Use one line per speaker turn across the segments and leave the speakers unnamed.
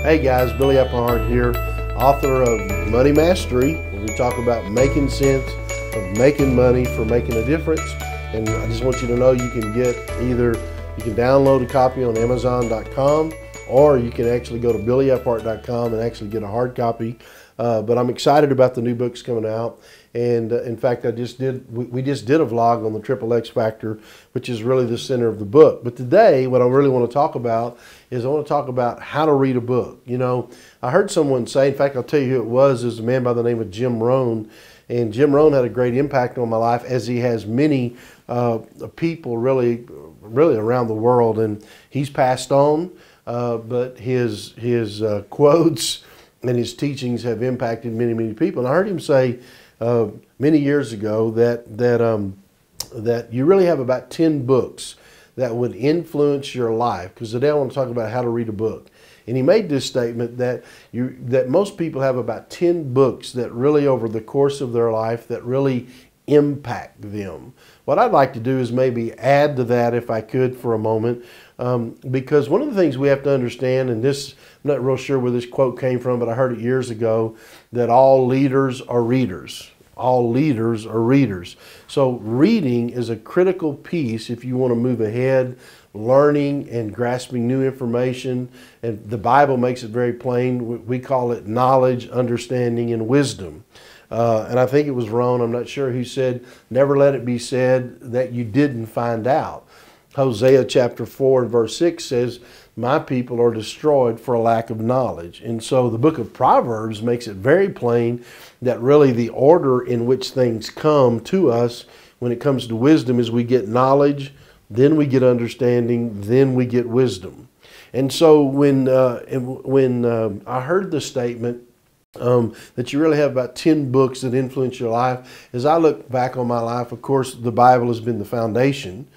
Hey guys, Billy Applehart here, author of Money Mastery, where we talk about making sense of making money for making a difference. And I just want you to know you can get you can download a copy on Amazon.com, or you can actually go to BillyApplehart.com and actually get a hard copy. But I'm excited about the new books coming out. And in fact, we just did a vlog on the Triple X Factor, which is really the center of the book. But today, what I really want to talk about is I want to talk about how to read a book. You know, I heard someone say, in fact, I'll tell you who it was a man by the name of Jim Rohn. And Jim Rohn had a great impact on my life, as he has many people really around the world. And he's passed on, but his quotes and his teachings have impacted many people. And I heard him say many years ago that you really have about 10 books that would influence your life. Because today I want to talk about how to read a book. And he made this statement that most people have about 10 books that really, over the course of their life, that really impact them. What I'd like to do is maybe add to that, if I could, for a moment, because one of the things we have to understand, and this, I'm not real sure where this quote came from, but I heard it years ago, that all leaders are readers. All leaders are readers. So reading is a critical piece if you want to move ahead, learning and grasping new information. And the Bible makes it very plain. We call it knowledge, understanding, and wisdom. And I think it was Rohn, I'm not sure who said, never let it be said that you didn't find out. Hosea chapter 4 and verse 6 says, my people are destroyed for a lack of knowledge. And so the book of Proverbs makes it very plain that really the order in which things come to us when it comes to wisdom is we get knowledge, then we get understanding, then we get wisdom. And so when I heard the statement that you really have about 10 books that influence your life, as I look back on my life, of course, the Bible has been the foundation.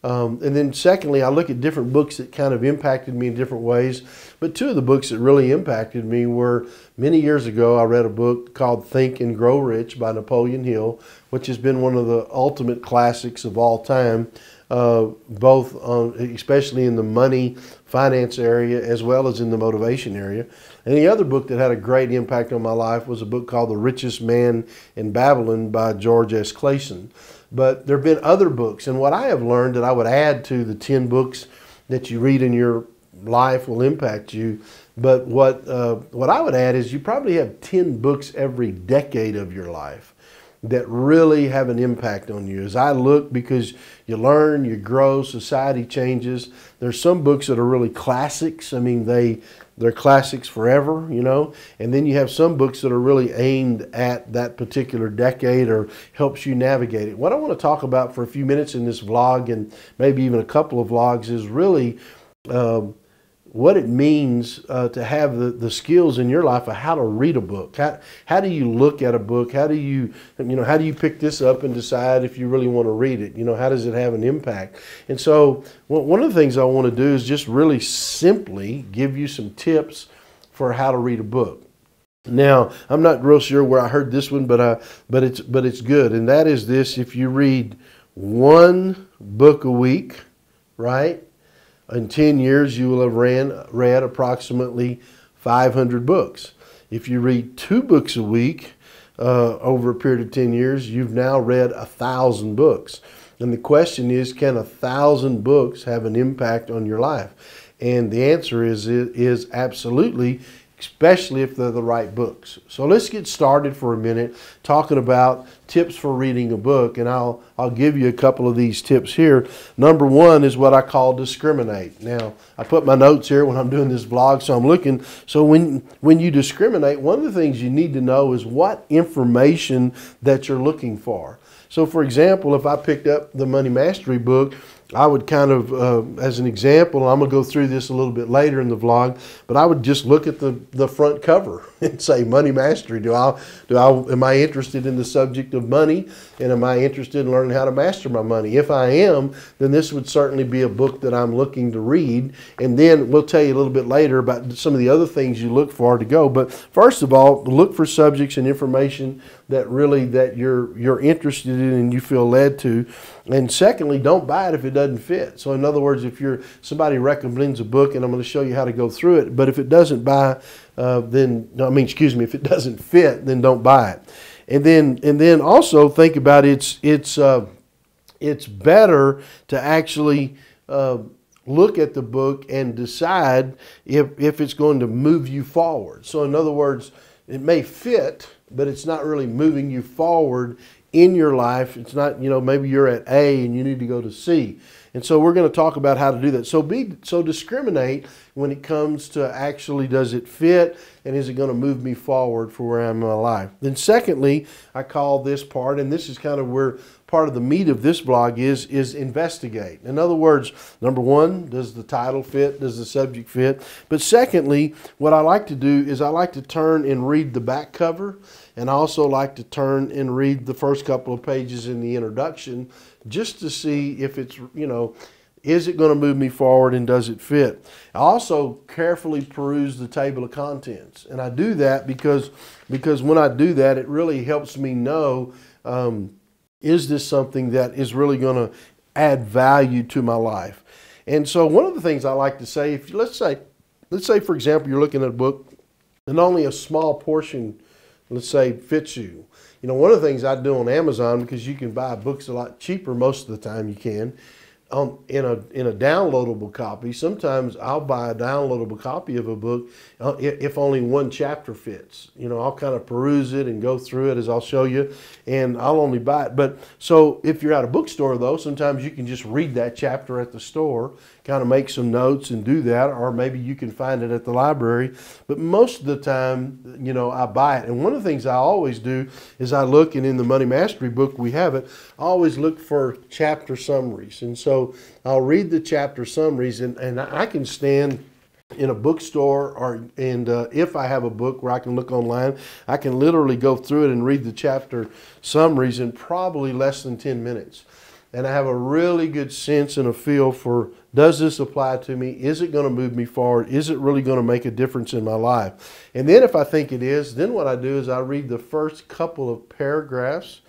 And then secondly, I look at different books that kind of impacted me in different ways. But two of the books that really impacted me were, many years ago, I read a book called Think and Grow Rich by Napoleon Hill, which has been one of the ultimate classics of all time, especially in the money, finance area, as well as in the motivation area. And the other book that had a great impact on my life was a book called The Richest Man in Babylon by George S. Clason. But there have been other books, and what I have learned that I would add to the 10 books that you read in your life will impact you. But what I would add is you probably have 10 books every decade of your life that really have an impact on you. As I look, because you learn, you grow, society changes. There's some books that are really classics. I mean, they're classics forever, you know. And then you have some books that are really aimed at that particular decade or helps you navigate it. What I want to talk about for a few minutes in this vlog, and maybe even a couple of vlogs, is really what it means to have the skills in your life of how to read a book. How do you look at a book? How do you pick this up and decide if you really want to read it? You know, how does it have an impact? And so one of the things I want to do is just really simply give you some tips for how to read a book. Now, I'm not real sure where I heard this one, but it's good. And that is this: if you read one book a week, right? In 10 years, you will have read approximately 500 books. If you read 2 books a week over a period of 10 years, you've now read 1,000 books. And the question is, can 1,000 books have an impact on your life? And the answer is absolutely, especially if they're the right books. So let's get started for a minute talking about tips for reading a book, and I'll give you a couple of these tips here. Number one is what I call discriminate. Now, I put my notes here when I'm doing this vlog, so I'm looking. So when you discriminate, one of the things you need to know is what information that you're looking for. So for example, if I picked up the Money Mastery book, I would kind of, as an example, I'm going to go through this a little bit later in the vlog, but I would just look at the front cover and say, Money Mastery. Am I interested in the subject of money? And am I interested in learning how to master my money? If I am, then this would certainly be a book that I'm looking to read. And then we'll tell you a little bit later about some of the other things you look for to go. But first of all, look for subjects and information that really that you're interested in and you feel led to. And secondly, don't buy it if it doesn't fit. So in other words, if somebody recommends a book, and I'm going to show you how to go through it, but if it doesn't if it doesn't fit, then don't buy it. And then also think about it's better to actually look at the book and decide if it's going to move you forward. So in other words, it may fit, but it's not really moving you forward in your life. It's not, maybe you're at A and you need to go to C. And so we're going to talk about how to do that. So discriminate when it comes to actually, does it fit and is it going to move me forward for where I am in my life? Then secondly, I call this part, and this is kind of where part of the meat of this blog is investigate. In other words, number one, does the title fit? Does the subject fit? But secondly, what I like to do is I like to turn and read the back cover, and I also like to turn and read the first couple of pages in the introduction just to see if it's, is it going to move me forward and does it fit? I also carefully peruse the table of contents, and I do that because when I do that, it really helps me know, is this something that is really going to add value to my life? And so one of the things I like to say, if let's say for example, you're looking at a book and only a small portion, let's say, fits you. One of the things I do on Amazon, because you can buy books a lot cheaper most of the time you can, in a downloadable copy. Sometimes I'll buy a downloadable copy of a book if only one chapter fits. I'll kind of peruse it and go through it as I'll show you, and I'll only buy it. But so if you're at a bookstore though, sometimes you can just read that chapter at the store, kind of make some notes and do that, or maybe you can find it at the library. But most of the time, I buy it. And one of the things I always do is I look, and in the Money Mastery book we have it, I always look for chapter summaries. And so I'll read the chapter summaries, and I can stand in a bookstore, if I have a book where I can look online, I can literally go through it and read the chapter summaries in probably less than 10 minutes. And I have a really good sense and a feel for, does this apply to me? Is it going to move me forward? Is it really going to make a difference in my life? And then if I think it is, then what I do is I read the first couple of paragraphs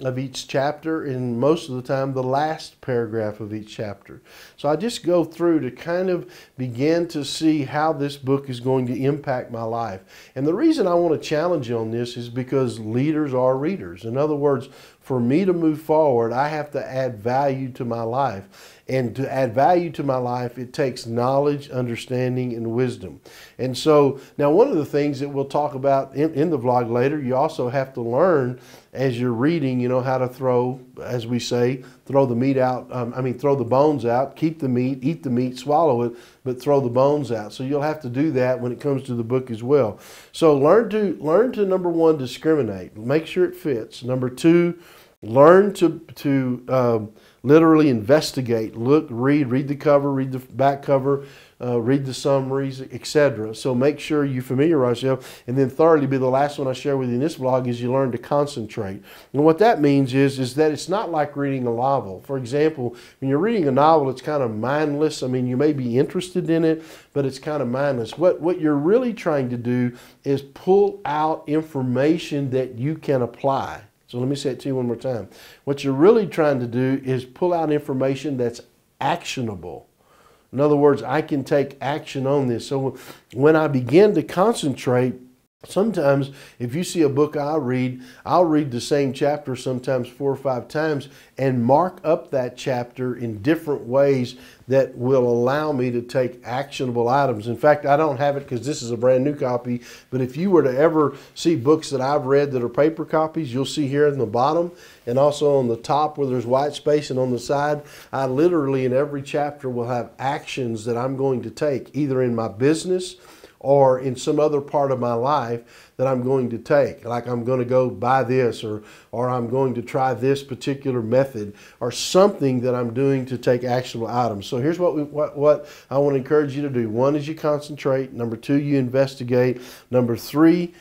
of each chapter, and most of the time the last paragraph of each chapter. So I just go through to kind of begin to see how this book is going to impact my life. And the reason I want to challenge you on this is because leaders are readers. In other words, for me to move forward, I have to add value to my life. And to add value to my life, it takes knowledge, understanding, and wisdom. And so now one of the things that we'll talk about in the vlog later, you also have to learn as you're reading, how to throw, as we say, throw the meat out, throw the bones out, keep the meat, eat the meat, swallow it, but throw the bones out. So you'll have to do that when it comes to the book as well. So learn to number one, discriminate. Make sure it fits. Number two, learn to literally investigate, look, read the cover, read the back cover, read the summaries, etc. So make sure you familiarize yourself. And then thirdly, be the last one I share with you in this vlog, is you learn to concentrate. And what that means is that it's not like reading a novel. For example, when you're reading a novel, it's kind of mindless. You may be interested in it, but it's kind of mindless. What you're really trying to do is pull out information that you can apply. So let me say it to you one more time. What you're really trying to do is pull out information that's actionable. In other words, I can take action on this. So when I begin to concentrate, sometimes if you see a book I'll read the same chapter sometimes 4 or 5 times and mark up that chapter in different ways that will allow me to take actionable items. In fact, I don't have it because this is a brand new copy, but if you were to ever see books that I've read that are paper copies, you'll see here in the bottom and also on the top where there's white space and on the side, I literally in every chapter will have actions that I'm going to take either in my business or in some other part of my life that I'm going to take. Like I'm going to go buy this, or I'm going to try this particular method, or something that I'm doing to take actionable items. So here's what I want to encourage you to do. One is you concentrate. Number two, you investigate. Number three,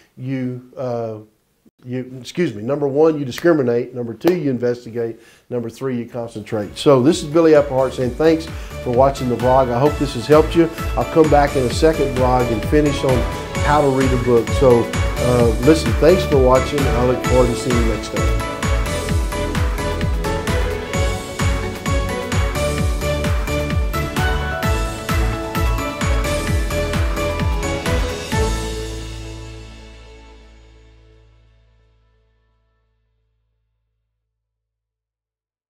number one, you discriminate. Number two, you investigate. Number three, you concentrate. So this is Billy Applehart saying thanks for watching the vlog. I hope this has helped you. I'll come back in a second vlog and finish on how to read a book. So Listen, thanks for watching. I look forward to seeing you next time.